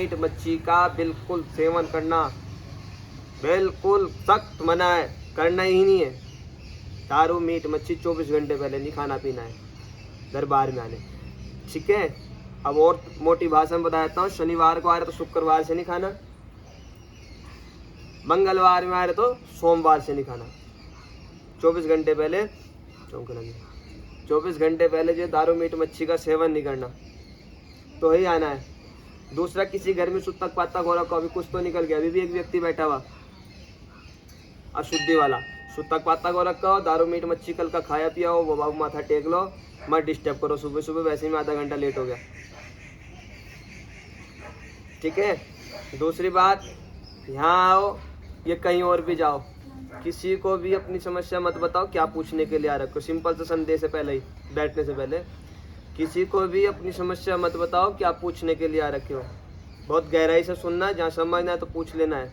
Meet मच्छी का बिल्कुल सेवन करना बिल्कुल सख्त मना है, करना ही नहीं है। दारू मीट मच्छी 24 घंटे पहले नहीं खाना पीना है दरबार में आने, ठीक है। अब और मोटी भाषा में बता देता हूँ, शनिवार को आ रहे तो शुक्रवार से नहीं खाना, मंगलवार में आ रहे तो सोमवार से नहीं खाना। 24 घंटे पहले 24 घंटे पहले जो दारू मीट मच्छी का सेवन नहीं करना, तो ही आना है। दूसरा, किसी घर में सुतक पातक हो रहा को, अभी कुछ तो निकल गया, अभी भी एक व्यक्ति बैठा हुआ अशुद्धि वाला, सुतक पातक हो रखा हो, दारू मीट मच्छी कल का खाया पिया हो, वो बाबू माथा टेक लो, मत डिस्टर्ब करो सुबह सुबह, वैसे ही मैं आधा घंटा लेट हो गया, ठीक है। दूसरी बात, यहाँ आओ ये कहीं और भी जाओ, किसी को भी अपनी समस्या मत बताओ क्या पूछने के लिए आ रखो। सिंपल सा संदेश है, पहले ही बैठने से पहले किसी को भी अपनी समस्या मत बताओ क्या पूछने के लिए आ रखे हो। बहुत गहराई से सुनना, जहाँ समझना है तो पूछ लेना है,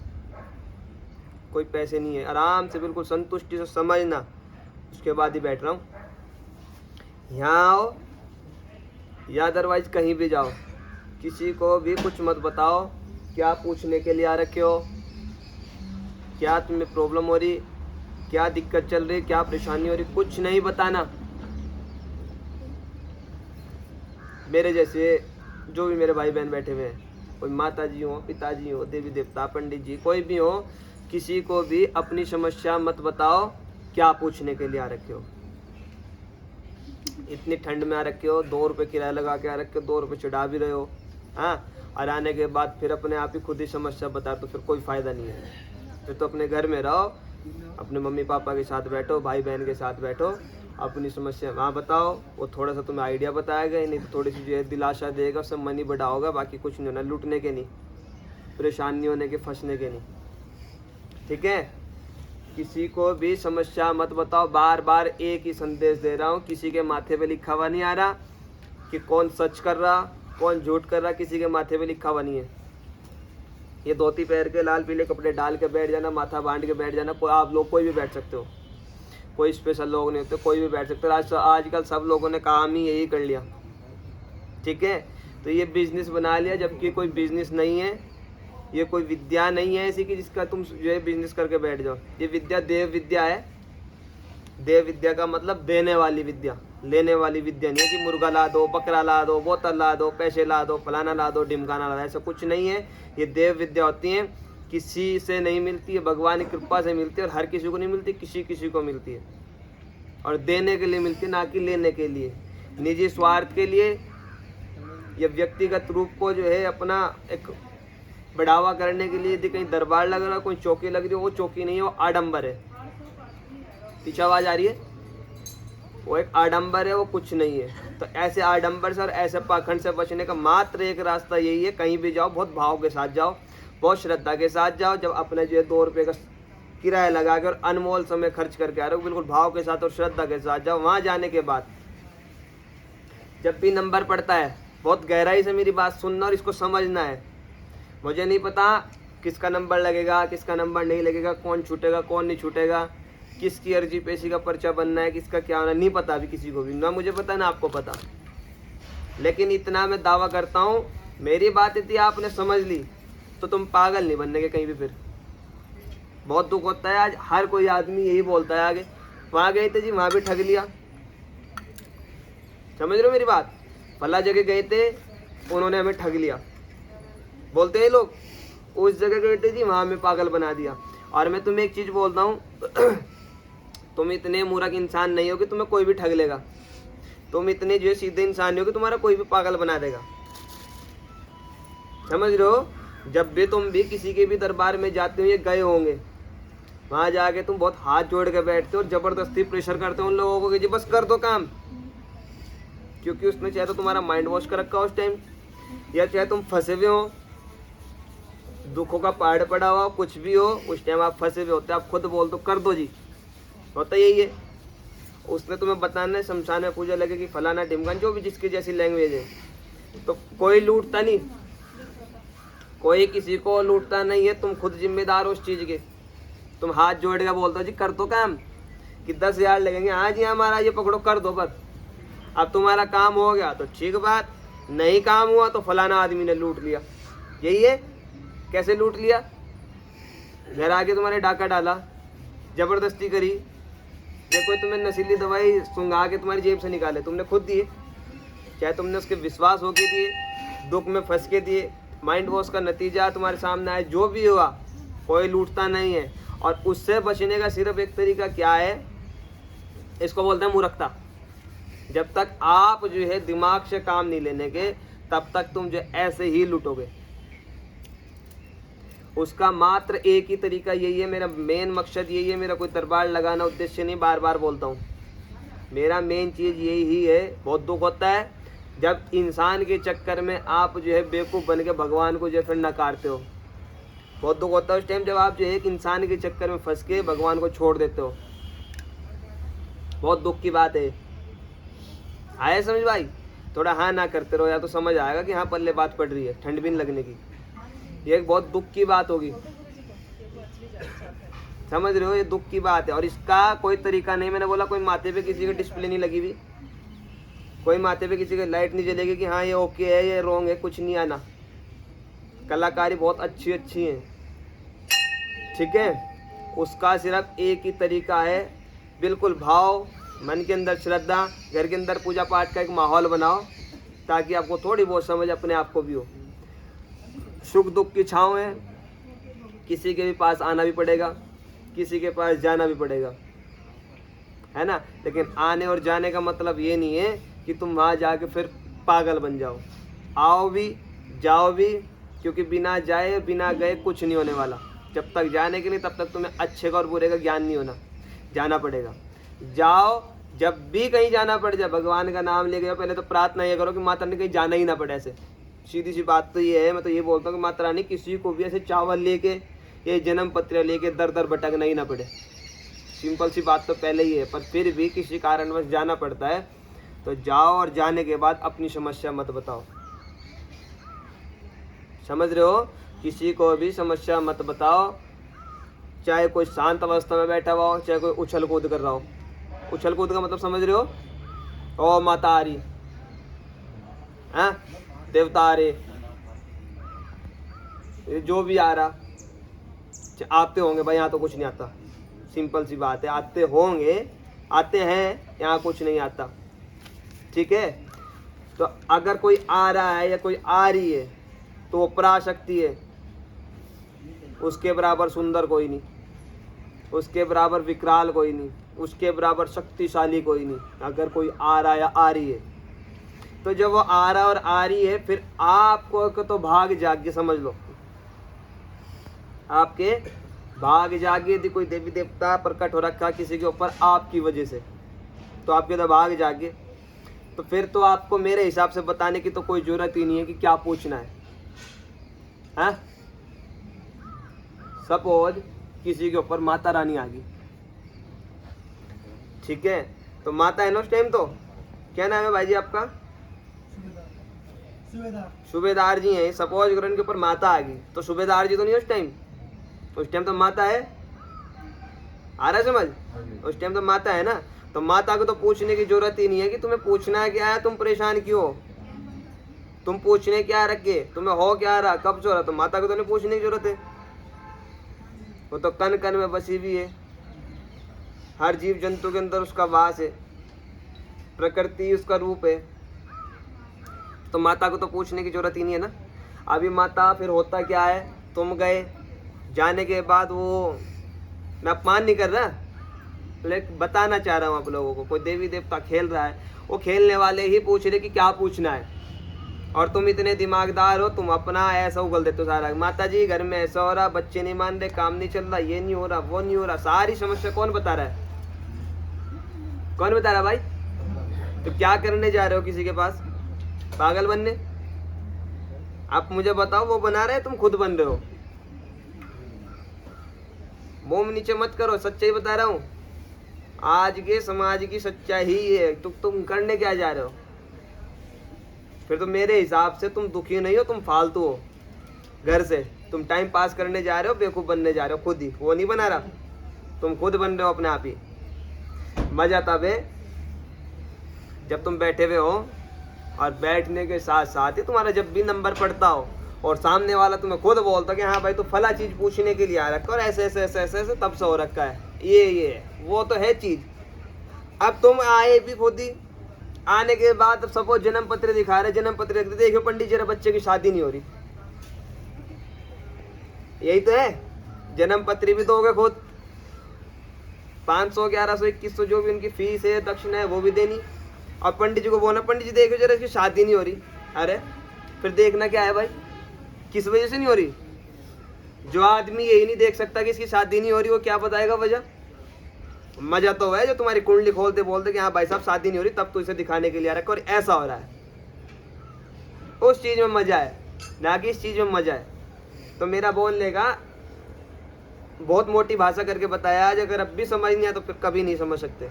कोई पैसे नहीं है, आराम से बिल्कुल संतुष्टि से समझना, उसके बाद ही बैठ रहा हूँ। यहाँ आओ या अदरवाइज कहीं भी जाओ, किसी को भी कुछ मत बताओ क्या पूछने के लिए आ रखे हो, क्या तुम्हें प्रॉब्लम हो रही, क्या दिक्कत चल रही, क्या परेशानी हो रही, कुछ नहीं बताना। मेरे जैसे जो भी मेरे भाई बहन बैठे हुए हैं, कोई माता जी हो, पिताजी हो, देवी देवता, पंडित जी, कोई भी हो, किसी को भी अपनी समस्या मत बताओ क्या पूछने के लिए आ रखे हो। इतनी ठंड में आ रखे हो, 2 रुपये किराया लगा के आ रखे हो, 2 रुपये चढ़ा भी रहे हो, हाँ, और आने के बाद फिर अपने आप ही खुद ही समस्या बता, तो फिर कोई फ़ायदा नहीं है। फिर तो अपने घर में रहो, अपने मम्मी पापा के साथ बैठो, भाई बहन के साथ बैठो, अपनी समस्या वहाँ बताओ, वो थोड़ा सा तुम्हें आइडिया बताएगा, नहीं तो थोड़ी सी जो है दिलासा देगा, सब मन ही बढ़ा होगा, बाकी कुछ नहीं होना, लूटने के नहीं, परेशान नहीं होने के, फंसने के नहीं, ठीक है। किसी को भी समस्या मत बताओ, बार बार एक ही संदेश दे रहा हूँ, किसी के माथे पे लिखा हुआ नहीं आ रहा कि कौन सच कर रहा कौन झूठ कर रहा, किसी के माथे पे लिखा हुआ नहीं है। ये धोती पहन के लाल पीले कपड़े डाल के बैठ जाना, माथा बांध के बैठ जाना, कोई आप लोग कोई भी बैठ सकते हो, कोई स्पेशल लोग नहीं होते, कोई भी बैठ सकते हो। आजकल सब लोगों ने काम ही यही कर लिया, ठीक है। तो ये बिजनेस बना लिया, जबकि कोई बिजनेस नहीं है, ये कोई विद्या नहीं है ऐसी कि जिसका तुम जो है बिजनेस करके बैठ जाओ। ये विद्या देव विद्या है। देव विद्या का मतलब देने वाली विद्या, लेने वाली विद्या नहीं है कि मुर्गा ला दो, बकरा ला दो, बोतल ला दो, पैसे ला दो, फलाना ला दो, ढिमकाना ला दो, ऐसा कुछ नहीं है। ये देव विद्या होती है, किसी से नहीं मिलती है, भगवान की कृपा से मिलती है, और हर किसी को नहीं मिलती, किसी किसी को मिलती है, और देने के लिए मिलती है, ना कि लेने के लिए, निजी स्वार्थ के लिए या व्यक्तिगत रूप को जो है अपना एक बढ़ावा करने के लिए। यदि कहीं दरबार लग रहा है, कोई चौकी लग रही है, वो चौकी नहीं है, वो आडंबर है। पीछे आवाज आ रही है, वो एक आडंबर है, वो कुछ नहीं है। तो ऐसे आडंबर से और ऐसे पाखंड से बचने का मात्र एक रास्ता यही है, कहीं भी जाओ बहुत भाव के साथ जाओ, बहुत श्रद्धा के साथ जाओ। जब अपने जो है 2 रुपये का किराया लगा के और अनमोल समय खर्च करके आ रहे हो, बिल्कुल भाव के साथ और श्रद्धा के साथ जाओ। वहाँ जाने के बाद जब भी नंबर पड़ता है, बहुत गहराई से मेरी बात सुनना और इसको समझना है। मुझे नहीं पता किसका नंबर लगेगा, किसका नंबर नहीं लगेगा, कौन छूटेगा कौन नहीं छूटेगा, किसकी अर्जी पेशी का पर्चा बनना है, किसका क्या होना, नहीं पता अभी किसी को भी, ना मुझे पता ना आपको पता। लेकिन इतना मैं दावा करता हूँ, मेरी बात यदि आपने समझ ली तो तुम पागल नहीं बनने के कहीं भी। फिर बहुत दुख होता है, आज हर कोई आदमी यही बोलता है आगे, वहाँ गए थे जी, वहाँ भी ठग लिया। समझ रहे हो मेरी बात, फला जगह गए थे, उन्होंने हमें ठग लिया, बोलते हैं लोग। उस जगह गए थे जी, वहाँ में पागल बना दिया। और मैं तुम्हें एक चीज़ बोलता हूँ, तुम इतने मूर्ख इंसान नहीं हो कि तुम्हें कोई भी ठग लेगा। तुम इतने जो है सीधे इंसान नहीं हो कि तुम्हारा कोई भी पागल बना देगा। समझ रहे हो, जब भी तुम भी किसी के भी दरबार में जाते हो, ये गए होंगे, वहाँ जाके तुम बहुत हाथ जोड़ के बैठते हो और ज़बरदस्ती प्रेशर करते हो उन लोगों को कि जी बस कर दो काम, क्योंकि उसने चाहे तो तुम्हारा माइंड वॉश कर रखा हो उस टाइम, या चाहे तुम फंसे हुए हो, दुखों का पहाड़ पड़ा हुआ, कुछ भी हो, उस टाइम आप फंसे हुए होते, आप खुद बोल दो कर दो जी, होता यही है। उसने तुम्हें बताना है शमशान में पूजा लगे कि फलाना ढिमकान, जो भी जिसकी जैसी लैंग्वेज है। तो कोई लूटता नहीं, कोई किसी को लूटता नहीं है, तुम खुद जिम्मेदार हो उस चीज़ के। तुम हाथ जोड़ के बोलते हो जी कर दो काम, कि 10,000 लगेंगे, हाँ जी हमारा ये पकड़ो कर दो बस। अब तुम्हारा काम हो गया तो ठीक बात, नहीं काम हुआ तो फलाना आदमी ने लूट लिया, यही है। कैसे लूट लिया? घर आके तुम्हारे डाका डाला, जबरदस्ती करी, या कोई तुम्हें नशीली दवाई सुंघा के तुम्हारी जेब से निकाले, तुमने खुद दिए, चाहे तुमने उसके विश्वास होके दिए, दुख में फंस के दिए, माइंड वॉश का नतीजा तुम्हारे सामने आए, जो भी हुआ, कोई लूटता नहीं है। और उससे बचने का सिर्फ एक तरीका क्या है, इसको बोलते हैं मूर्खता। जब तक आप जो है दिमाग से काम नहीं लेने के, तब तक तुम जो ऐसे ही लूटोगे। उसका मात्र एक ही तरीका यही है, मेरा मेन मकसद यही है, मेरा कोई दरबार लगाना उद्देश्य नहीं, बार बार बोलता हूँ, मेरा मेन चीज़ यही है। बहुत दुख होता है जब इंसान के चक्कर में आप जो है बेवकूफ़ बन के भगवान को जो है फिर नकारते हो। बहुत दुख होता है उस टाइम जब आप जो है एक इंसान के चक्कर में फंस के भगवान को छोड़ देते हो। बहुत दुख की बात है। आया समझ भाई? थोड़ा हाँ ना करते रहो, या तो समझ आएगा कि हाँ पल्ले बात पड़ रही है, ठंड भी नहीं लगने की। ये एक बहुत दुख की बात होगी, समझ रहे हो? ये दुख की बात है। और इसका कोई तरीका नहीं, मैंने बोला कोई माथे पे किसी की डिस्प्ले नहीं लगी हुई, कोई माथे पे किसी की लाइट नहीं जलेगी कि हाँ ये ओके है ये रॉन्ग है, कुछ नहीं आना। कलाकारी बहुत अच्छी अच्छी है, ठीक है। उसका सिर्फ एक ही तरीका है, बिल्कुल भाव, मन के अंदर श्रद्धा, घर के अंदर पूजा पाठ का एक माहौल बनाओ, ताकि आपको थोड़ी बहुत समझ अपने आप को भी हो। सुख दुख की छाँव है, किसी के भी पास आना भी पड़ेगा, किसी के पास जाना भी पड़ेगा, है ना। लेकिन आने और जाने का मतलब ये नहीं है कि तुम वहाँ जाके फिर पागल बन जाओ। आओ भी जाओ भी, क्योंकि बिना जाए बिना गए कुछ नहीं होने वाला। जब तक जाने के लिए तब तक तुम्हें अच्छे का और बुरे का ज्ञान नहीं होना, जाना पड़ेगा। जाओ, जब भी कहीं जाना पड़ जाए भगवान का नाम लेके जाओ, पहले तो प्रार्थना ये करो कि माता रानी कहीं जाना ही ना पड़े। ऐसे सीधी सी बात तो ये है, मैं तो ये बोलता हूँ कि माता रानी किसी को भी ऐसे चावल लेके, ये जन्म पत्र लेके दर दर भटकना ही ना पड़े। सिंपल सी बात तो पहले ही है, पर फिर भी किसी कारणवश जाना पड़ता है तो जाओ, और जाने के बाद अपनी समस्या मत बताओ। समझ रहे हो? किसी को भी समस्या मत बताओ, चाहे कोई शांत अवस्था में बैठा हुआ हो, चाहे कोई उछल कूद कर रहा हो। उछल कूद का मतलब समझ रहे हो? ओ माता आ रही, हाँ देवता आ रहे, जो भी आ रहा, आते होंगे भाई, यहाँ तो कुछ नहीं आता। सिंपल सी बात है, आते होंगे, आते हैं, यहाँ कुछ नहीं आता, ठीक है। तो अगर कोई आ रहा है या कोई आ रही है तो वो पराशक्ति है, उसके बराबर सुंदर कोई नहीं, उसके बराबर विकराल कोई नहीं, उसके बराबर शक्तिशाली कोई नहीं। अगर कोई आ रहा या आ रही है, तो जब वो आ रहा और आ रही है, फिर आपको तो भाग जागे, समझ लो आपके भाग जागे। यदि कोई देवी देवता प्रकट हो रखा किसी के ऊपर आपकी वजह से, तो आपके तो भाग जागे। तो फिर तो आपको मेरे हिसाब से बताने की तो कोई जरूरत ही नहीं है कि क्या पूछना है, हाँ। सपोज किसी के ऊपर माता रानी आ गई, ठीक है, तो माता है ना उस टाइम। तो क्या नाम है भाई जी आपका? सूबेदार जी हैं। सपोज अगर उनके ऊपर माता आ गई, तो सूबेदार जी तो नहीं उस टाइम, उस टाइम तो माता है। आ रहा है समझ? उस टाइम तो माता है ना। तो माता को तो पूछने की जरूरत ही नहीं है कि तुम्हें पूछना है क्या है, तुम परेशान क्यों हो, तुम पूछने क्या रखे, तुम्हें हो क्या रहा, कब सो रहा। तो माता को तो नहीं पूछने की जरूरत है, वो तो कण कण में बसी हुई है, हर जीव जंतु के अंदर उसका वास है, प्रकृति उसका रूप है। तो माता को तो पूछने की जरूरत ही नहीं है ना। अभी माता फिर होता क्या है, तुम गए, जाने के बाद वो, मैं अपमान नहीं कर रहा, लेकिन बताना चाह रहा हूँ आप लोगों को, कोई देवी देवता खेल रहा है, वो खेलने वाले ही पूछ रहे कि क्या पूछना है, और तुम इतने दिमागदार हो, तुम अपना ऐसा उगल देते हो सारा। माता जी घर में ऐसा हो रहा, बच्चे नहीं मान रहे, काम नहीं चल रहा, ये नहीं हो रहा, वो नहीं हो रहा, सारी समस्या कौन बता रहा है? कौन बता रहा भाई? तो क्या करने जा रहे हो किसी के पास? पागल बनने? आप मुझे बताओ, वो बना रहे, तुम खुद बन रहे हो। मुंह नीचे मत करो, सच्चाई बता रहा हूँ, आज के समाज की सच्चाई ही है। तुम करने क्या जा रहे हो? फिर तो मेरे हिसाब से तुम दुखी नहीं हो, तुम फालतू हो। घर से तुम टाइम पास करने जा रहे हो, बेवकूफ़ बनने जा रहे हो खुद ही, वो नहीं बना रहा, तुम खुद बन रहे हो अपने आप ही। मजा तब है जब तुम बैठे हुए हो, और बैठने के साथ साथ ही तुम्हारा जब भी नंबर पड़ता हो, और सामने वाला तुम्हें खुद बोलता कि हाँ भाई तो फला चीज़ पूछने के लिए आ रखा और ऐसे ऐसे ऐसे ऐसे ऐसे तब से हो रखा है, ये वो तो है चीज़। अब तुम आए भी खुद ही, आने के बाद सपोज जन्म पत्र दिखा रहे, जन्म पत्र देखो पंडित जी बच्चे की शादी नहीं हो रही, यही तो है। जन्म पत्र भी दोगे खुद, 500 1100 2100 जो भी उनकी फीस है दक्षिणा है वो भी देनी, और पंडित जी को बोलना पंडित जी देखो जरा इसकी शादी नहीं हो रही। अरे फिर देखना क्या है भाई, किस वजह से नहीं हो रही? जो आदमी यही नहीं देख सकता कि इसकी शादी नहीं हो रही, वो क्या बताएगा वजह? मजा तो है जो तुम्हारी कुंडली खोलते बोलते कि हाँ भाई साहब शादी नहीं हो रही, तब तो इसे दिखाने के लिए आ रहा है और ऐसा हो रहा है, उस चीज में मजा है ना कि इस चीज में मजा है। तो मेरा बोलने का बहुत मोटी भाषा करके बताया आज, अगर अब भी समझ नहीं आया तो फिर कभी नहीं समझ सकते।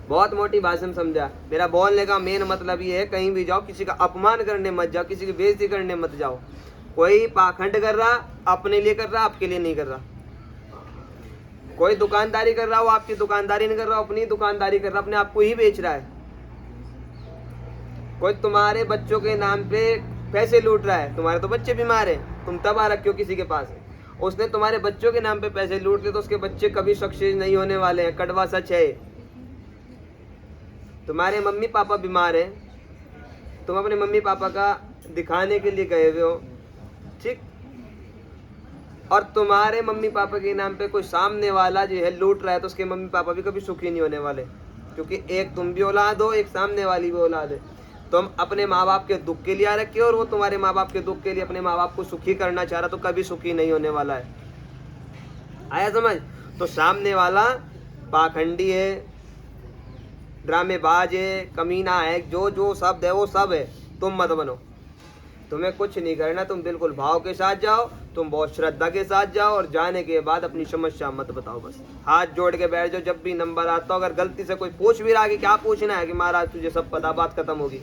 बहुत मोटी भाषा में समझा। मेरा बोलने का मेन मतलब ये है, कहीं भी जाओ किसी का अपमान करने मत जाओ, किसी की बेइज्जती करने मत जाओ। कोई पाखंड कर रहा अपने लिए कर रहा, आपके लिए नहीं कर रहा। कोई दुकानदारी कर रहा हो, आपकी दुकानदारी नहीं कर रहा, अपनी दुकानदारी कर रहा, अपने आप को ही बेच रहा है। कोई तुम्हारे बच्चों के नाम पे पैसे लूट रहा है, तुम्हारे तो बच्चे बीमार हैं, तुम तब आ रखे हो किसी के पास, उसने तुम्हारे बच्चों के नाम पे पैसे लूट लिए तो उसके बच्चे कभी सक्सेस नहीं होने वाले हैं, कड़वा सच है। तुम्हारे मम्मी पापा बीमार हैं, तुम अपने मम्मी पापा का दिखाने के लिए गए हुए हो, ठीक, और तुम्हारे मम्मी पापा के नाम पे कोई सामने वाला जो है लूट रहा है तो उसके मम्मी पापा भी कभी सुखी नहीं होने वाले, क्योंकि एक तुम भी औलाद हो, एक सामने वाली भी औलाद है। तुम अपने माँ बाप के दुख के लिए आ रखे हो और वो तुम्हारे माँ बाप के दुख के लिए अपने माँ बाप को सुखी करना चाह रहा, तो कभी सुखी नहीं होने वाला है। आया समझ? तो सामने वाला पाखंडी है, ड्रामेबाज है, कमीना है, जो जो शब्द है वो सब है, तुम मत बनो। तुम्हें कुछ नहीं करना, तुम बिल्कुल भाव के साथ जाओ, तुम बहुत श्रद्धा के साथ जाओ और जाने के बाद अपनी समस्या मत बताओ, बस हाथ जोड़ के बैठ जाओ। जब भी नंबर आता हो, अगर गलती से कोई पूछ भी रहा कि क्या पूछना है, कि महाराज तुझे सब पता, बात खत्म होगी।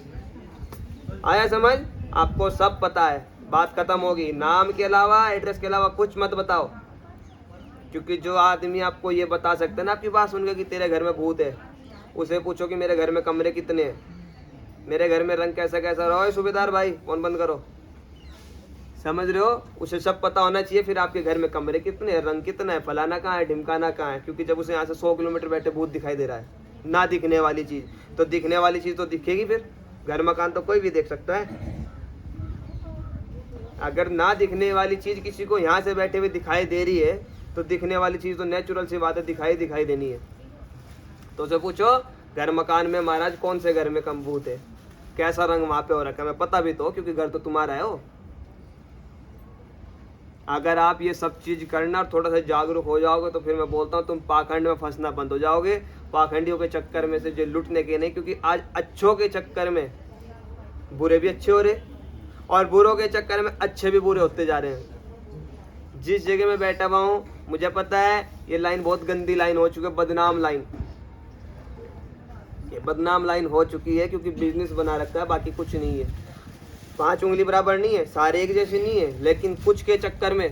आया समझ? आपको सब पता है, बात खत्म होगी। नाम के अलावा, एड्रेस के अलावा कुछ मत बताओ, क्योंकि जो आदमी आपको ये बता सकता है ना आपकी बात सुनकर कि तेरे घर में भूत है, उसे पूछो कि मेरे घर में कमरे कितने हैं, मेरे घर में रंग कैसा कैसा रहो, सूबेदार भाई फोन बंद करो। समझ रहे हो? उसे सब पता होना चाहिए। फिर आपके घर में कमरे कितने हैं, रंग कितना है, फलाना कहाँ है, ढिमकाना कहाँ है, क्योंकि जब उसे यहाँ से 100 किलोमीटर बैठे भूत दिखाई दे रहा है, ना दिखने वाली चीज, तो दिखने वाली चीज तो दिखेगी। फिर घर मकान तो कोई भी देख सकता है। अगर ना दिखने वाली चीज किसी को यहाँ से बैठे हुए दिखाई दे रही है, तो दिखने वाली चीज तो नेचुरल सी बात है, दिखाई देनी है। तो उसे पूछो घर मकान में महाराज कौन से घर में कम भूत है, कैसा रंग वहां पे हो रखा है, मैं पता भी तो, क्योंकि घर तो तुम्हारा है हो। अगर आप ये सब चीज करना और थोड़ा सा जागरूक हो जाओगे तो फिर मैं बोलता हूँ तुम पाखंड में फंसना बंद हो जाओगे। पाखंडियों के चक्कर में से जो लुटने के नहीं, क्योंकि आज अच्छों के चक्कर में बुरे भी अच्छे हो रहे और बुरों के चक्कर में अच्छे भी बुरे होते जा रहे हैं। जिस जगह में बैठा हुआ हूँ मुझे पता है ये लाइन बहुत गंदी लाइन हो चुकी है, बदनाम लाइन, ये बदनाम लाइन हो चुकी है, क्योंकि बिजनेस बना रखा है, बाकी कुछ नहीं है। 5 उंगली बराबर नहीं है, सारे एक जैसे नहीं है, लेकिन कुछ के चक्कर में,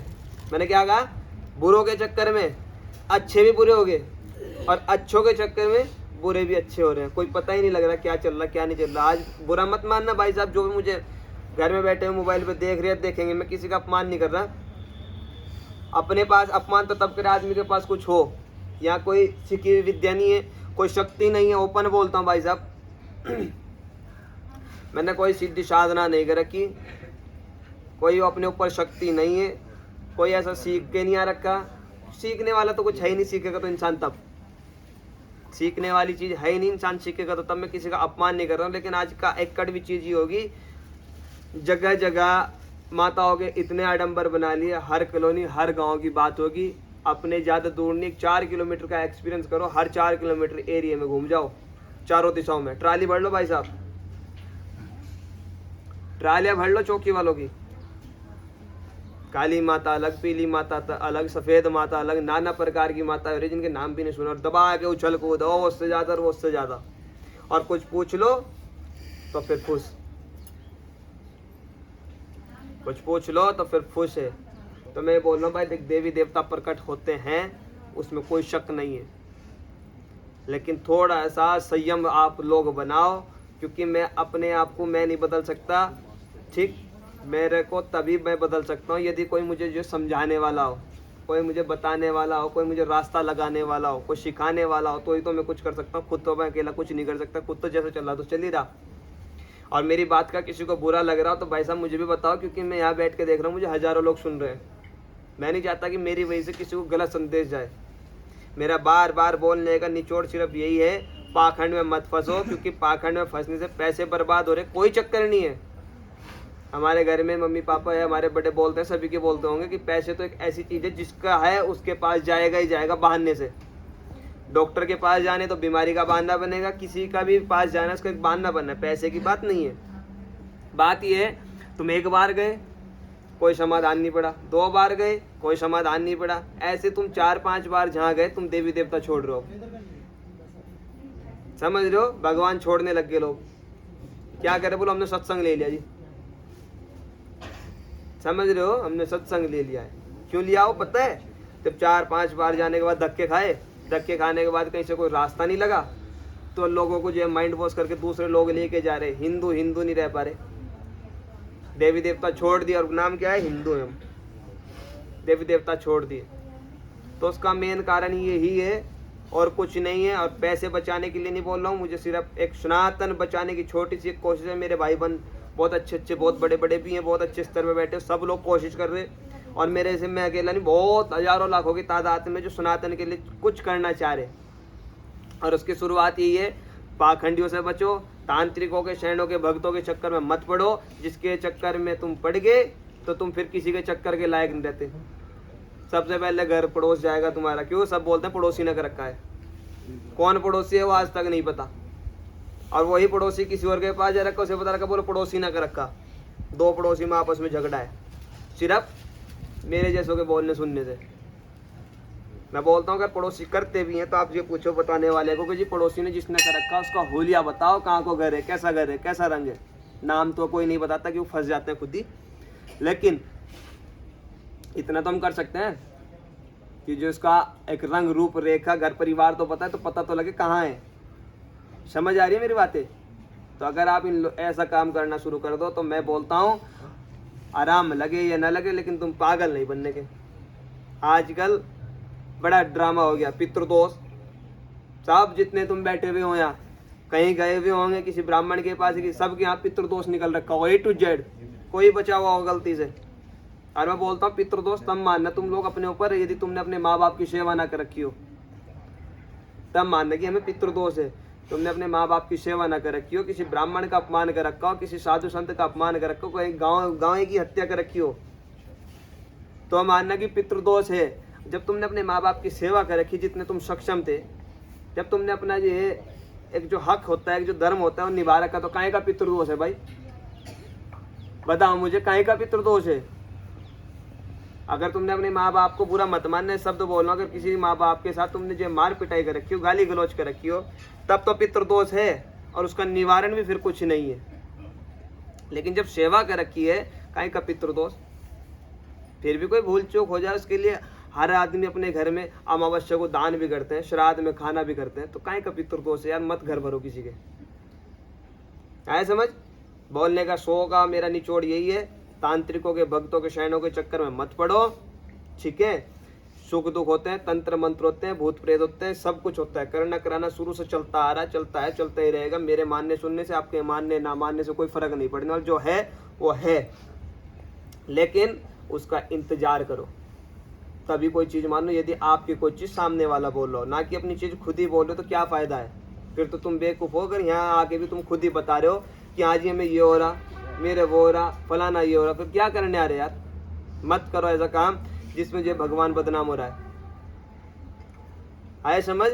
मैंने क्या कहा, बुरों के चक्कर में अच्छे भी बुरे हो गए और अच्छों के चक्कर में बुरे भी अच्छे हो रहे हैं। कोई पता ही नहीं लग रहा क्या चल रहा क्या नहीं चल रहा। आज बुरा मत मानना भाई साहब, जो भी मुझे घर में बैठे हुए मोबाइल पे देख रहे हैं देखेंगे, मैं किसी का अपमान नहीं कर रहा। अपने पास अपमान तो तब करे आदमी के पास कुछ हो, यहाँ कोई सीखी हुई विद्या नहीं है, कोई शक्ति नहीं है, ओपन बोलता हूँ भाई साहब। मैंने कोई सिद्धि साधना नहीं कर रखी, कोई अपने ऊपर शक्ति नहीं है, कोई ऐसा सीख के नहीं आ रखा। सीखने वाला तो कुछ है ही नहीं, सीखेगा तो इंसान तब, सीखने वाली चीज़ है ही नहीं, इंसान सीखेगा तो तब। मैं किसी का अपमान नहीं कर रहा हूँ, लेकिन आज का एक कड़वी चीज़ ही होगी, जगह जगह माताओं के इतने आडंबर बना लिए, हर कॉलोनी हर गांव की बात होगी। अपने ज़्यादा दूर नहीं, 4 किलोमीटर का एक्सपीरियंस करो, हर 4 किलोमीटर एरिया में घूम जाओ, चारों दिशाओं में ट्राली भर लो भाई साहब, ट्रालियाँ भर लो चौकी वालों की। काली माता अलग, पीली माता अलग, सफ़ेद माता अलग, नाना प्रकार की माता है जिनके नाम भी नहीं सुना, और दबा के उछल कूद, वो उससे ज़्यादा और वो उससे ज़्यादा, और कुछ पूछ लो तो फिर खुश, कुछ पूछ लो तो फिर खुश है। तो मैं बोल रहा हूँ भाई, देवी देवता प्रकट होते हैं, उसमें कोई शक नहीं है, लेकिन थोड़ा सा संयम आप लोग बनाओ, क्योंकि मैं अपने आप को मैं नहीं बदल सकता, ठीक, मेरे को तभी मैं बदल सकता हूँ यदि कोई मुझे जो समझाने वाला हो, कोई मुझे बताने वाला हो, कोई मुझे रास्ता लगाने वाला हो, कोई सिखाने वाला हो, तो ही तो मैं कुछ कर सकता हूँ। खुद तो मैं अकेला कुछ नहीं कर सकता। खुद तो जैसे चल रहा तो चल ही रहा। और मेरी बात का किसी को बुरा लग रहा हो तो भाई साहब मुझे भी बताओ, क्योंकि मैं यहाँ बैठ के देख रहा हूँ मुझे हज़ारों लोग सुन रहे हैं। मैं नहीं चाहता कि मेरी वजह से किसी को गलत संदेश जाए। मेरा बार बार बोलने का निचोड़ सिर्फ यही है, पाखंड में मत फंसो, क्योंकि पाखंड में फंसने से पैसे बर्बाद हो रहे, कोई चक्कर नहीं है। हमारे घर में मम्मी पापा है, हमारे बड़े बोलते हैं, सभी के बोलते होंगे कि पैसे तो एक ऐसी चीज़ है जिसका है उसके पास जाएगा ही जाएगा बहाने से। डॉक्टर के पास जाने तो बीमारी का बहाना बनेगा, किसी का भी पास जाना उसका एक बहाना बनना है, पैसे की बात नहीं है। बात ये है, तुम एक बार गए कोई समाधान नहीं पड़ा, 2 बार गए कोई समाधान नहीं पड़ा, ऐसे तुम 4-5 बार जहाँ गए तुम देवी देवता छोड़ रहे हो। समझ रहे हो, भगवान छोड़ने लग गए लोग। क्या करे, बोलो हमने सत्संग ले लिया जी। समझ रहे हो, हमने सत्संग ले लिया है। क्यों लिया हो पता है? जब 4-5 बार जाने के बाद धक्के खाए, धक्के खाने के बाद कहीं से कोई रास्ता नहीं लगा, तो लोगों को जो है माइंड वॉश करके दूसरे लोग लेके जा रहे, हिंदू हिंदू नहीं रह पा रहे, देवी देवता छोड़ दिया। और नाम क्या है? हिंदू है, हम देवी देवता छोड़ दिए। तो उसका मेन कारण यही है और कुछ नहीं है। और पैसे बचाने के लिए नहीं बोल रहा हूँ, मुझे सिर्फ एक सनातन बचाने की छोटी सी कोशिश है। मेरे भाई बहन बहुत अच्छे बहुत बड़े बड़े भी हैं, बहुत अच्छे स्तर पे बैठे, सब लोग कोशिश कर रहे हैं। और मेरे से मैं अकेला नहीं, बहुत हजारों लाखों की तादाद में जो सनातन के लिए कुछ करना चाह रहे। और उसकी शुरुआत यही है, पाखंडियों से बचो, तांत्रिकों के शरणों के भक्तों के चक्कर में मत पड़ो, जिसके चक्कर में तुम पड़ गए तो तुम फिर किसी के चक्कर के लायक नहीं रहते। सबसे पहले घर पड़ोस जाएगा तुम्हारा। क्यों? सब बोलते हैं पड़ोसी ने कर रखा है। कौन पड़ोसी है वो आज तक नहीं पता, और वही पड़ोसी किसी और के पास जा रखा, उसे पता रखा बोलो पड़ोसी ने कर रखा। 2 पड़ोसी में आपस में झगड़ा है सिर्फ मेरे जैसों के बोलने सुनने से। मैं बोलता हूँ अगर पड़ोसी करते भी हैं तो आप ये पूछो बताने वाले को कि जी पड़ोसी ने जिसने कर रखा उसका होलिया बताओ, कहाँ को घर है, कैसा घर है, कैसा रंग है। नाम तो कोई नहीं बताता कि वो फंस जाते हैं खुद ही। लेकिन इतना तो हम कर सकते हैं कि जो इसका एक रंग रूप रेखा घर परिवार तो पता है, तो पता तो लगे कहाँ है। समझ आ रही है मेरी बातें? तो अगर आप ऐसा काम करना शुरू कर दो तो मैं बोलता हूँ आराम लगे या ना लगे, लेकिन तुम पागल नहीं बनने के। आजकल बड़ा ड्रामा हो गया, पितृदोष। सब जितने तुम बैठे हुए हो यहाँ, कहीं गए हुए होंगे किसी ब्राह्मण के पास, कि सबके यहाँ पितृदोष निकल रखा हो, A to Z, कोई बचा हुआ हो गलती से। और मैं बोलता हूँ पितृदोष तब मानना तुम लोग अपने ऊपर, यदि तुमने अपने माँ बाप की सेवा ना कर रखी हो, तब मानना कि हमें पितृदोष है। तुमने अपने माँ बाप की सेवा ना कर रखी हो, किसी ब्राह्मण का अपमान कर रखा हो, किसी साधु संत का अपमान कर रखा हो, कोई गाँव की हत्या कर रखी हो, तो मानना कि पितृदोष है। जब तुमने अपने माँ बाप की सेवा कर रखी जितने तुम सक्षम थे, जब तुमने अपना ये एक जो हक होता है, एक जो धर्म होता है वो निभा रखा, तो काहे का पितृदोष है भाई? बताओ मुझे, काहे का पितृदोष है? अगर तुमने अपने माँ बाप को बुरा मत मानने शब्द बोलना, अगर किसी माँ बाप के साथ तुमने जो मार पिटाई कर रखी हो, गाली गलौज कर रखी हो, तब तो पितृदोष है और उसका निवारण भी फिर कुछ नहीं है। लेकिन जब सेवा कर रखी है, काहे का पितृदोष? फिर भी कोई भूल चूक हो जाए उसके लिए हर आदमी अपने घर में अमावस्या को दान भी करते हैं, श्राद्ध में खाना भी करते हैं, तो काहे का पितृदोष है यार? मत घर भरो किसी के। आए समझ? बोलने का शो का मेरा निचोड़ यही है, तांत्रिकों के भक्तों के शरणों के चक्कर में मत पड़ो, ठीक है? सुख दुख होते हैं, तंत्र मंत्र होते हैं, भूत प्रेत होते हैं, सब कुछ होता है। करना कराना शुरू से चलता आ रहा है, चलता है, चलता ही रहेगा। मेरे मानने सुनने से, आपके मानने ना मानने से कोई फर्क नहीं पड़ने वाला। जो है वो है, लेकिन उसका इंतजार करो, तभी कोई चीज़ मानो। यदि आपकी कोई चीज़ सामने वाला बोल रहा हो, ना कि अपनी चीज़ खुद ही बोल रहे हो, तो क्या फ़ायदा है? फिर तो तुम बेवकूफ़ हो। अगर यहाँ आके भी तुम खुद ही बता रहे हो कि आज ये हमें ये हो रहा, मेरे वो हो रहा, फलाना ये हो रहा, फिर क्या करने आ रहे यार? मत करो ऐसा काम जिसमें जो भगवान बदनाम हो रहा है। आए समझ?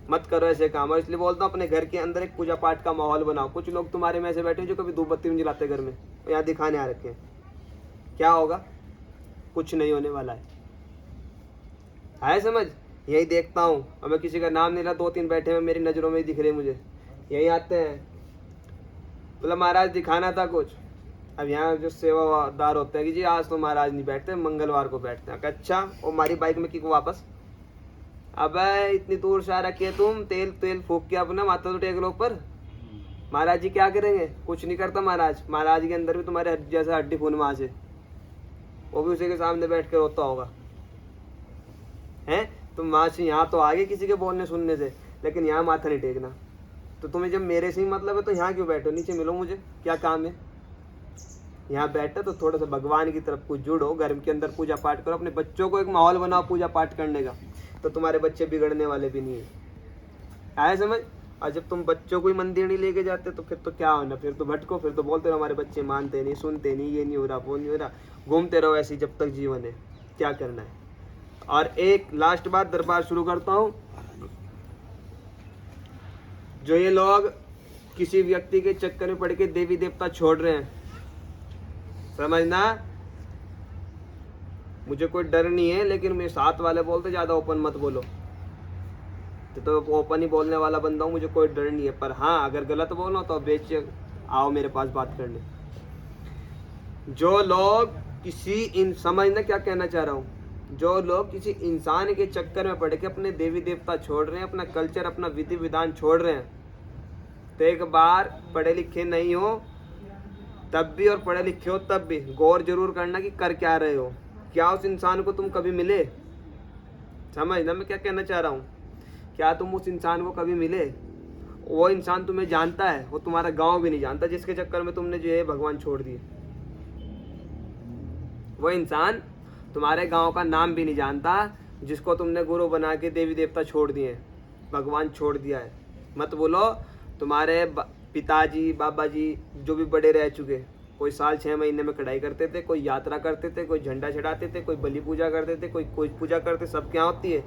मत करो ऐसे काम। और इसलिए बोलता हूँ अपने घर के अंदर एक पूजा पाठ का माहौल बनाओ। कुछ लोग तुम्हारे में ऐसे बैठे जो कभी धूप बत्ती नहीं जलाते घर में, यहाँ दिखाने आ रखे हैं। क्या होगा? कुछ नहीं होने वाला है। आए समझ? यही देखता हूँ, और मैं किसी का नाम नहीं ला, 2-3 बैठे हुए मेरी नज़रों में ही दिख रहे मुझे, यही आते हैं, बोला महाराज दिखाना था कुछ। अब यहाँ जो सेवादार होते हैं कि जी आज तो महाराज नहीं बैठते, मंगलवार को बैठते हैं। अच्छा, वो हमारी बाइक में की को वापस, अब इतनी दूर से आ रखी है तुम, तेल फूक के अपना माथा तो टेक लो ऊपर। महाराज जी क्या करेंगे? कुछ नहीं करता महाराज। महाराज के अंदर भी तुम्हारे जैसा हड्डी खून मांस है, वो भी उसी के सामने बैठ के रोता होगा। हैं तुम वहां से यहाँ तो आगे किसी के बोलने सुनने से, लेकिन यहाँ माथा नहीं टेकना। तो तुम्हें जब मेरे से ही मतलब है तो यहाँ क्यों बैठो? नीचे मिलो, मुझे क्या काम है? यहाँ बैठे तो थोड़ा सा भगवान की तरफ कुछ जुड़ो, घर के अंदर पूजा पाठ करो, अपने बच्चों को एक माहौल बनाओ पूजा पाठ करने का, तो तुम्हारे बच्चे बिगड़ने वाले भी नहीं है। आया समझ? और जब तुम बच्चों को ही मंदिर नहीं लेके जाते तो फिर तो क्या होना, फिर तो भटको, फिर तो बोलते रहो हमारे बच्चे मानते नहीं, सुनते नहीं, ये नहीं हो रहा, वो नहीं हो रहा, घूमते रहो ऐसे जब तक जीवन है। क्या करना है? और एक लास्ट बात दरबार शुरू करता हूँ। जो ये लोग किसी व्यक्ति के चक्कर में पड़ के देवी देवता छोड़ रहे हैं, समझना मुझे कोई डर नहीं है, लेकिन मेरे साथ वाले बोलते ज्यादा ओपन मत बोलो, तो ओपन ही बोलने वाला बंदा हूँ, मुझे कोई डर नहीं है। पर हाँ अगर गलत बोलो तो बेशक आओ मेरे पास बात करने। जो लोग किसी समझना क्या कहना चाह रहा हूँ, जो लोग किसी इंसान के चक्कर में पड़ के अपने देवी देवता छोड़ रहे हैं, अपना कल्चर अपना विधि विधान छोड़ रहे हैं, तो एक बार पढ़े लिखे नहीं हो तब भी और पढ़े लिखे हो तब भी गौर जरूर करना कि कर क्या रहे हो। क्या उस इंसान को तुम कभी मिले? समझना मैं क्या कहना चाह रहा हूँ। क्या तुम उस इंसान को कभी मिले? वो इंसान तुम्हें जानता है, वो तुम्हारा गांव भी नहीं जानता, जिसके चक्कर में तुमने जो है भगवान छोड़ दिए। वो इंसान तुम्हारे गांव का नाम भी नहीं जानता, जिसको तुमने गुरु बना के देवी देवता छोड़ दिए, भगवान छोड़ दिया है। मत बोलो तुम्हारे पिताजी बाबा जी जो भी बड़े रह चुके, कोई साल 6 महीने में कढ़ाई करते थे, कोई यात्रा करते थे, कोई झंडा चढ़ाते थे, कोई बलि पूजा करते थे, कोई पूजा करते, सब क्या होती है।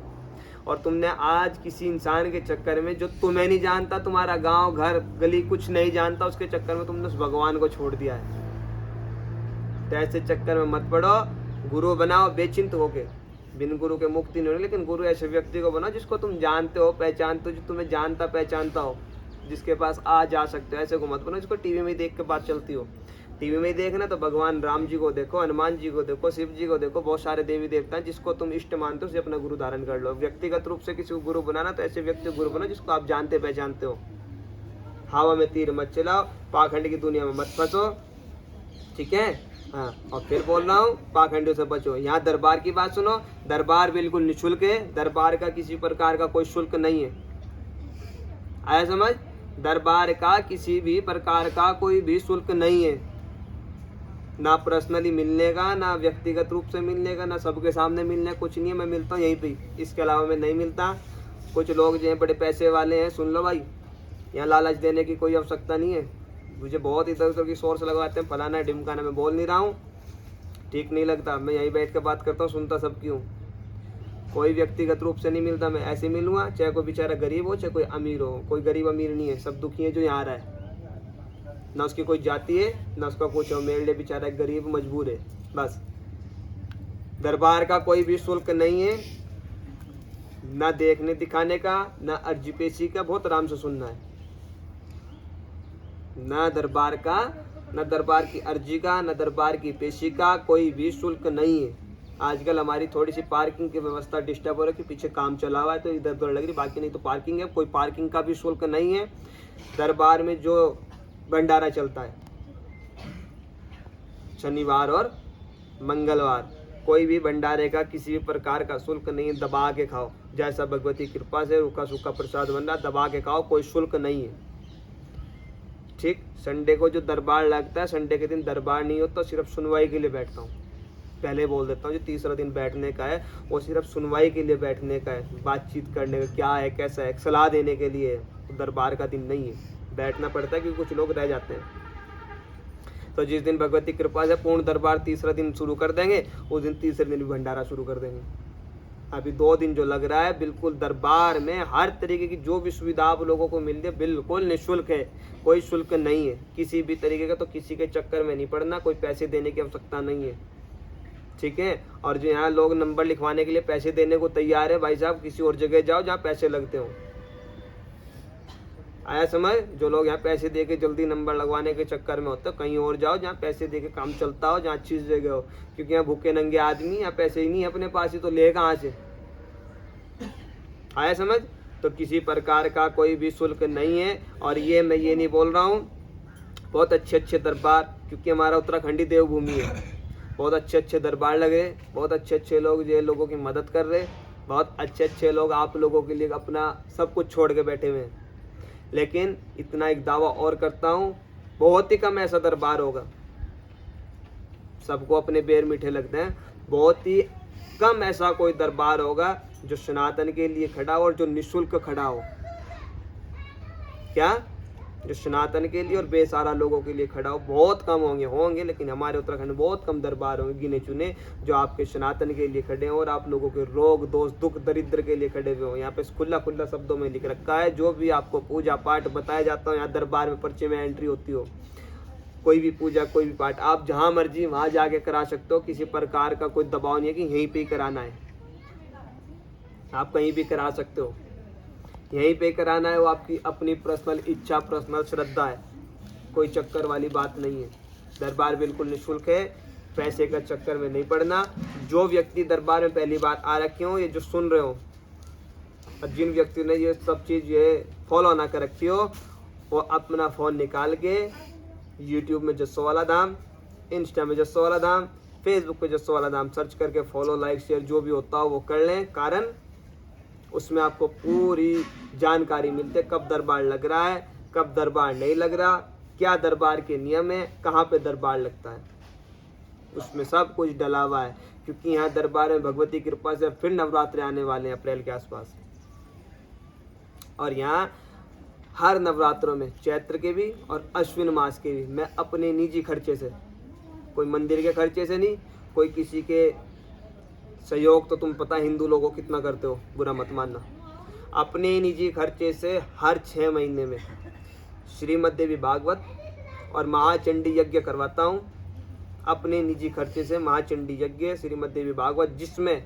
और तुमने आज किसी इंसान के चक्कर में जो तुम्हें नहीं जानता, तुम्हारा गांव घर गली कुछ नहीं जानता, उसके चक्कर में तुमने उस भगवान को छोड़ दिया है। तो ऐसे चक्कर में मत पड़ो, गुरु बनाओ बेचिंत होके, बिन गुरु के मुक्ति नहीं होगी। लेकिन गुरु ऐसे व्यक्ति को बनाओ जिसको तुम जानते हो पहचानते हो, जो तुम्हें जानता पहचानता हो, जिसके पास आ जा सकते हो। ऐसे को मत बनाओ जिसको टीवी में देख के बात चलती हो। टीवी में देखना तो भगवान राम जी को देखो, हनुमान जी को देखो, शिव जी को देखो, बहुत सारे देवी देवता हैं जिसको तुम इष्ट मानते हो, उसे अपना गुरु धारण कर लो। व्यक्तिगत रूप से किसी को गुरु बनाना तो ऐसे व्यक्ति गुरु बनाओ जिसको आप जानते पहचानते हो। हवा में तीर मत चलाओ, पाखंड की दुनिया में मत फंसो, ठीक है। हाँ, और फिर बोल रहा हूँ पाखंडियों से बचो। यहाँ दरबार की बात सुनो, दरबार बिल्कुल निःशुल्क है, दरबार का किसी प्रकार का कोई शुल्क नहीं है। आया समझ? दरबार का किसी भी प्रकार का कोई भी शुल्क नहीं है, ना पर्सनली मिलने का, ना व्यक्तिगत रूप से मिलने का, ना सबके सामने मिलने का, कुछ नहीं है। मैं मिलता हूँ यहीं पे, इसके अलावा मैं नहीं मिलता। कुछ लोग जो हैं बड़े पैसे वाले हैं, सुन लो भाई, यहाँ लालच देने की कोई आवश्यकता नहीं है। मुझे बहुत इधर उधर की सोर्स लगवाते हैं, फलाना ढिमकाना, मैं बोल नहीं रहा हूँ, ठीक नहीं लगता। मैं यहीं बैठ कर बात करता हूँ, सुनता सबकी हूँ। कोई व्यक्तिगत रूप से नहीं मिलता, मैं ऐसे मिलूंगा, चाहे कोई बेचारा गरीब हो चाहे कोई अमीर हो। कोई गरीब अमीर नहीं है, सब दुखी है जो यहाँ आ रहा है, ना उसकी कोई जाति है ना उसका कुछ हो। मेरे लिए बेचारा गरीब मजबूर है बस। दरबार का कोई भी शुल्क नहीं है, ना देखने दिखाने का, ना अर्जी पेशी का। बहुत आराम से सुनना है। ना दरबार का, ना दरबार की अर्जी का, ना दरबार की पेशी का कोई भी शुल्क नहीं है। आजकल हमारी थोड़ी सी पार्किंग की व्यवस्था डिस्टर्ब हो रही है, पीछे काम चला हुआ है तो इधर उधर लग रही, बाकी नहीं तो पार्किंग है। कोई पार्किंग का भी शुल्क नहीं है। दरबार में जो भंडारा चलता है शनिवार और मंगलवार, कोई भी भंडारे का किसी भी प्रकार का शुल्क नहीं है। दबा के खाओ, जैसा भगवती कृपा से रूखा सूखा प्रसाद बन रहा, दबा के खाओ, कोई शुल्क नहीं है, ठीक। संडे को जो दरबार लगता है, संडे के दिन दरबार नहीं होता, सिर्फ सुनवाई के लिए बैठता हूँ। पहले बोल देता हूँ, जो तीसरा दिन बैठने का है वो सिर्फ सुनवाई के लिए बैठने का है, बातचीत करने का, क्या है कैसा है, सलाह देने के लिए। तो दरबार का दिन नहीं है, बैठना पड़ता है क्योंकि कुछ लोग रह जाते हैं। तो जिस दिन भगवती कृपा से पूर्ण दरबार तीसरा दिन शुरू कर देंगे, उस दिन तीसरे दिन भी भंडारा शुरू कर देंगे। अभी 2 दिन जो लग रहा है, बिल्कुल दरबार में हर तरीके की जो भी सुविधा आप लोगों को मिल रही है बिल्कुल निःशुल्क है, कोई शुल्क नहीं है किसी भी तरीके का। तो किसी के चक्कर में नहीं पड़ना, कोई पैसे देने की आवश्यकता नहीं है, ठीक है। और जो यहाँ लोग नंबर लिखवाने के लिए पैसे देने को तैयार है, भाई साहब किसी और जगह जाओ जहाँ पैसे लगते हो। आया समझ? जो लोग यहाँ पैसे दे के जल्दी नंबर लगवाने के चक्कर में होते, कहीं और जाओ जहाँ पैसे दे के काम चलता हो, जहाँ अच्छी जगह हो। क्योंकि यहाँ भूखे नंगे आदमी, यहाँ पैसे ही नहीं अपने पास ही, तो ले कहाँ से? आया समझ? तो किसी प्रकार का कोई भी शुल्क नहीं है। और ये मैं ये नहीं बोल रहा हूँ, बहुत अच्छे अच्छे दरबार, क्योंकि हमारा उत्तराखंडी देवभूमि है, बहुत अच्छे अच्छे दरबार लगे, बहुत अच्छे अच्छे लोग जो लोगों की मदद कर रहे, बहुत अच्छे अच्छे लोग आप लोगों के लिए अपना सब कुछ छोड़ के बैठे हुए हैं। लेकिन इतना एक दावा और करता हूँ, बहुत ही कम ऐसा दरबार होगा, सबको अपने बेर मीठे लगते हैं, बहुत ही कम ऐसा कोई दरबार होगा जो सनातन के लिए खड़ा हो और जो निःशुल्क खड़ा हो। क्या? जो सनातन के लिए और बेसहारा लोगों के लिए खड़ा हो। बहुत कम होंगे, लेकिन हमारे उत्तराखंड में बहुत कम दरबार होंगे गिने चुने जो आपके सनातन के लिए खड़े हों और आप लोगों के रोग दोष दुख दरिद्र के लिए खड़े हुए हों। यहाँ पे खुला खुला शब्दों में लिख रखा है, जो भी आपको पूजा पाठ बताया जाता हो, यहाँ दरबार में पर्चे में एंट्री होती हो, कोई भी पूजा कोई भी पाठ आप जहाँ मर्जी वहाँ जाके करा सकते हो। किसी प्रकार का कोई दबाव नहीं है कि यहीं पे ही कराना है, आप कहीं भी करा सकते हो, यहीं पे कराना है, वो आपकी अपनी पर्सनल इच्छा पर्सनल श्रद्धा है, कोई चक्कर वाली बात नहीं है। दरबार बिल्कुल निःशुल्क है, पैसे का चक्कर में नहीं पड़ना। जो व्यक्ति दरबार में पहली बार आ रखे हो, ये जो सुन रहे हो, और जिन व्यक्ति ने ये सब चीज़ ये फॉलो ना कर रखी हो, वो अपना फ़ोन निकाल के यूट्यूब में जस्सोवाला धाम, इंस्टा में जस्सोवाला धाम, फेसबुक पे जस्सोवाला धाम सर्च करके फॉलो लाइक शेयर जो भी होता हो वो कर लें। कारण उसमें आपको पूरी जानकारी मिलती है, कब दरबार लग रहा है, कब दरबार नहीं लग रहा, क्या दरबार के नियम है, कहाँ पे दरबार लगता है, उसमें सब कुछ डला हुआ है। क्योंकि यहाँ दरबार में भगवती कृपा से फिर नवरात्रे आने वाले हैं अप्रैल के आसपास, और यहाँ हर नवरात्रों में चैत्र के भी और अश्विन मास के भी मैं अपने निजी खर्चे से, कोई मंदिर के खर्चे से नहीं, कोई किसी के सहयोग, तो तुम पता हिंदू लोगों कितना करते हो, बुरा मत मानना, अपने निजी खर्चे से हर 6 महीने में श्रीमद् देवी भागवत और महाचंडी यज्ञ करवाता हूँ। अपने निजी खर्चे से महाचंडी यज्ञ श्रीमद् देवी भागवत, जिसमें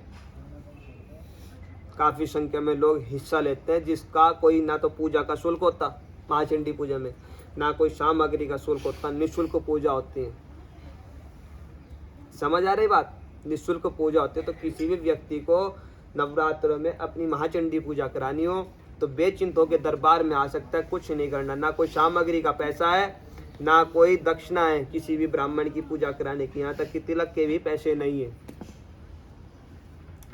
काफ़ी संख्या में लोग हिस्सा लेते हैं, जिसका कोई ना तो पूजा का शुल्क होता, महाचंडी पूजा में ना कोई सामग्री का शुल्क होता, निःशुल्क पूजा होती है। समझ आ रही बात? निःशुल्क पूजा होती है। तो किसी भी व्यक्ति को नवरात्रों में अपनी महाचंडी पूजा करानी हो तो बेचिंत होकर दरबार में आ सकता है, कुछ नहीं करना, ना कोई सामग्री का पैसा है, ना कोई दक्षिणा है किसी भी ब्राह्मण की पूजा कराने की, यहाँ तक कि तिलक के भी पैसे नहीं है।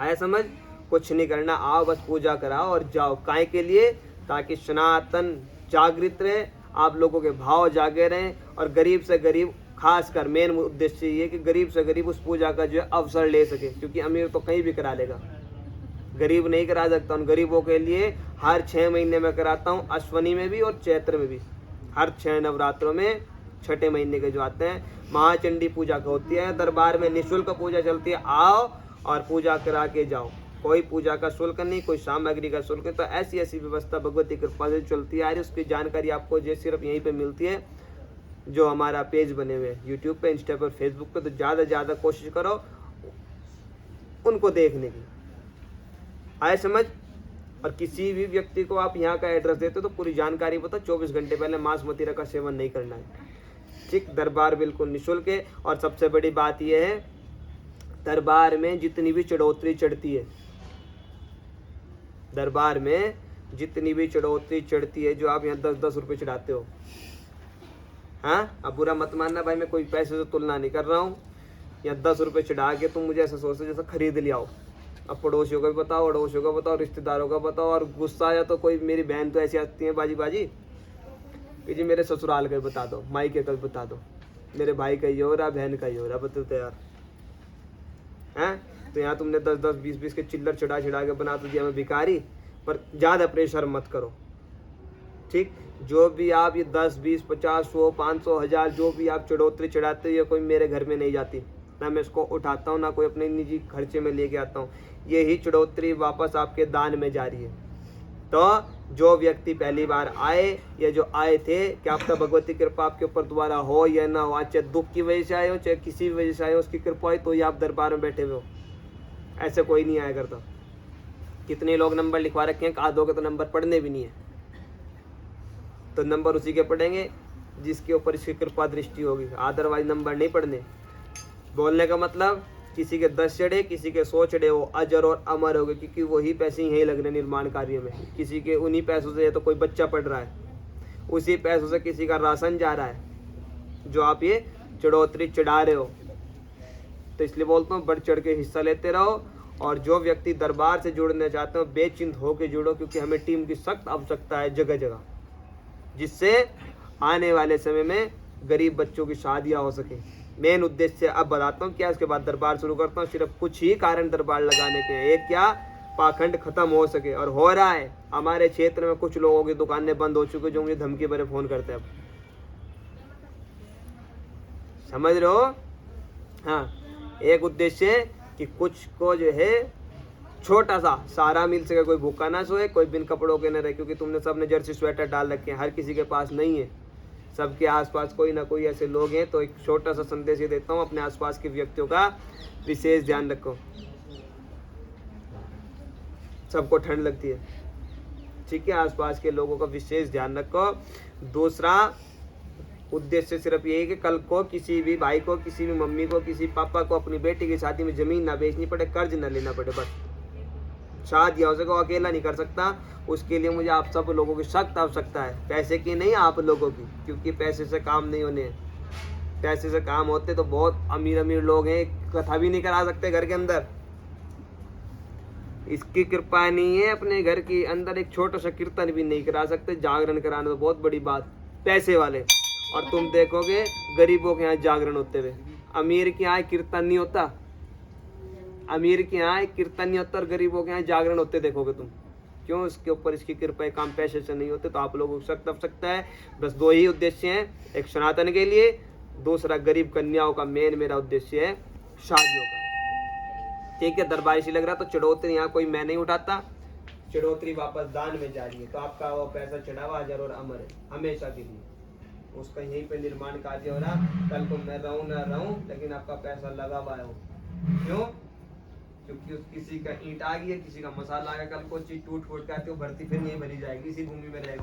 आया समझ? कुछ नहीं करना, आओ बस पूजा कराओ और जाओ। काय के लिए? ताकि सनातन जागृत रहे, आप लोगों के भाव जागे रहें, और गरीब से गरीब, खासकर मेन उद्देश्य ये कि गरीब से गरीब उस पूजा का जो है अवसर ले सके। क्योंकि अमीर तो कहीं भी करा लेगा, गरीब नहीं करा सकता। उन गरीबों के लिए हर 6 महीने में कराता हूँ, अश्वनी में भी और चैत्र में भी, हर 6 नवरात्रों में, छठे महीने के जो आते हैं, महाचंडी पूजा का होती है। दरबार में निःशुल्क पूजा चलती है, आओ और पूजा करा के जाओ। कोई पूजा का शुल्क नहीं, कोई सामग्री का शुल्क नहीं। तो ऐसी ऐसी व्यवस्था भगवती कृपा से चलती आ रही है। उसकी जानकारी आपको जो सिर्फ यहीं पे मिलती है, जो हमारा पेज बने हुए हैं यूट्यूब पे, इंस्टा पर, फेसबुक पे। तो ज़्यादा से ज़्यादा कोशिश करो उनको देखने की। आए समझ? और किसी भी व्यक्ति को आप यहाँ का एड्रेस देते हो तो पूरी जानकारी बताओ, 24 घंटे पहले मांस मदिरा का सेवन नहीं करना है। ठीक, दरबार बिल्कुल निःशुल्क है। और सबसे बड़ी बात यह है, दरबार में जितनी भी चढ़ोतरी चढ़ती है, दरबार में जितनी भी चढ़ोतरी चढ़ती है, जो आप यहाँ 10-10 रुपये चढ़ाते हो, हाँ, अब बुरा मत मानना भाई, मैं कोई पैसे से तुलना नहीं कर रहा हूँ। या 10 रुपये चढ़ा के तुम मुझे ऐसा सोचते जैसा खरीद लिया हो। अब पड़ोसियों का भी बताओ, अड़ोसियों का बताओ, रिश्तेदारों का बताओ, और गुस्सा आया तो कोई, मेरी बहन तो ऐसी आती है बाजी बाजी कि जी मेरे ससुराल का भी बता दो, मायके का भी बता दो, मेरे भाई का ही हो रहा, बहन का ही हो रहा, बताते यार हैं। तो यहाँ तुमने 10-10, 20-20 के चिल्लर चढ़ा के बना तो दिया मैं भिखारी। पर ज़्यादा प्रेशर मत करो, ठीक। जो भी आप ये 10, 20, 50, 100, 500, 1000 जो भी आप चढ़ोतरी चढ़ाते हो, ये कोई मेरे घर में नहीं जाती, ना मैं इसको उठाता हूँ, ना कोई अपने निजी खर्चे में लेके आता हूँ। यही चढ़ोतरी वापस आपके दान में जा रही है। तो जो व्यक्ति पहली बार आए या जो आए थे, क्या आपका भगवती कृपा आपके ऊपर दोबारा हो या ना हो, चाहे दुख की वजह से आए हो, चाहे किसी वजह से आए हो, उसकी कृपा है तो ही आप दरबार में बैठे हुए हो। ऐसे कोई नहीं आया करता। कितने लोग नंबर लिखवा रखे हैं, कहा दोगे तो नंबर पढ़ने भी नहीं है। तो नंबर उसी के पढ़ेंगे जिसके ऊपर इसकी कृपा दृष्टि होगी, अदरवाइज नंबर नहीं पढ़ने। बोलने का मतलब किसी के 10 चढ़े, किसी के 100 चढ़े, वो अजर और अमर हो गए, क्योंकि वही पैसे यहीं लग रहे निर्माण कार्य में। किसी के उन्हीं पैसों से तो कोई बच्चा पढ़ रहा है, उसी पैसों से किसी का राशन जा रहा है, जो आप ये चढ़ोतरी चढ़ा रहे हो। तो इसलिए बोलता हूँ बढ़ चढ़ के हिस्सा लेते रहो, और जो व्यक्ति दरबार से जुड़ना चाहते हो बेचिंत होकर जुड़ो, क्योंकि हमें टीम की सख्त आवश्यकता है जगह जगह, जिससे आने वाले समय में गरीब बच्चों की शादियाँ हो सके। मेन उद्देश्य अब बताता हूँ क्या, उसके बाद दरबार शुरू करता हूँ। सिर्फ कुछ ही कारण दरबार लगाने के हैं। एक क्या, पाखंड खत्म हो सके, और हो रहा है। हमारे क्षेत्र में कुछ लोगों की दुकानें बंद हो चुकी जो मुझे धमकी भरे फोन करते हैं। अब समझ रहे हो? हाँ, एक उद्देश्य कि कुछ को जो है छोटा सा सहारा मिल सके, कोई भूखा ना सोए, कोई बिन कपड़ों के न रहे, क्योंकि तुमने सबने जर्सी स्वेटर डाल रखे हैं, हर किसी के पास नहीं है, सबके आसपास कोई ना कोई ऐसे लोग हैं। तो एक छोटा सा संदेश ये देता हूँ, अपने आसपास के व्यक्तियों का विशेष ध्यान रखो। सबको ठंड लगती है, ठीक है, आसपास के लोगों का विशेष ध्यान रखो। दूसरा उद्देश्य सिर्फ यही कि कल को किसी भी भाई को, किसी भी मम्मी को, किसी पापा को अपनी बेटी की शादी में जमीन ना बेचनी पड़े, कर्ज ना लेना पड़े। बस शादी हो सके, अकेला नहीं कर सकता, उसके लिए मुझे आप सब लोगों की सख्त आवश्यकता है। पैसे की नहीं, आप लोगों की, क्योंकि पैसे से काम नहीं होने। पैसे से काम होते तो बहुत अमीर अमीर लोग हैं, कथा भी नहीं करा सकते घर के अंदर। इसकी कृपा नहीं है, अपने घर के अंदर एक छोटा सा कीर्तन भी नहीं करा सकते। जागरण कराना तो बहुत बड़ी बात, पैसे वाले। और तुम देखोगे गरीबों के यहाँ जागरण होते हुए, अमीर के यहाँ कीर्तन नहीं होता। अमीर के यहाँ कीर्तन नहीं होता और गरीबों के यहाँ जागरण होते देखोगे तुम। क्यों? इसके ऊपर इसकी कृपा, काम पैसे से नहीं होते। तो आप लोगों को सख्त आवश्यकता है। बस दो ही उद्देश्य हैं, एक सनातन के लिए, दूसरा गरीब कन्याओं का। मेन मेरा उद्देश्य है शादियों का, ठीक है। दरबार इसी लग रहा, तो चढ़ोतरी यहाँ कोई मैं नहीं उठाता, चढ़ोतरी वापस दान में जा रही है। तो आपका वो पैसा चढ़ावा हजार और अमर है हमेशा के लिए, उसका यहीं पे निर्माण कार्य हो रहा। कल को मैं रहूं ना रहूं, लेकिन आपका पैसा लगा हुआ है। क्यों? क्योंकि किसी का ईंट आ गई है, किसी का मसाला आ गया, कल को चीज टूट फूट के आती है, भर्ती फिर नहीं भरी जाएगी, इसी भूमि में रहेगा।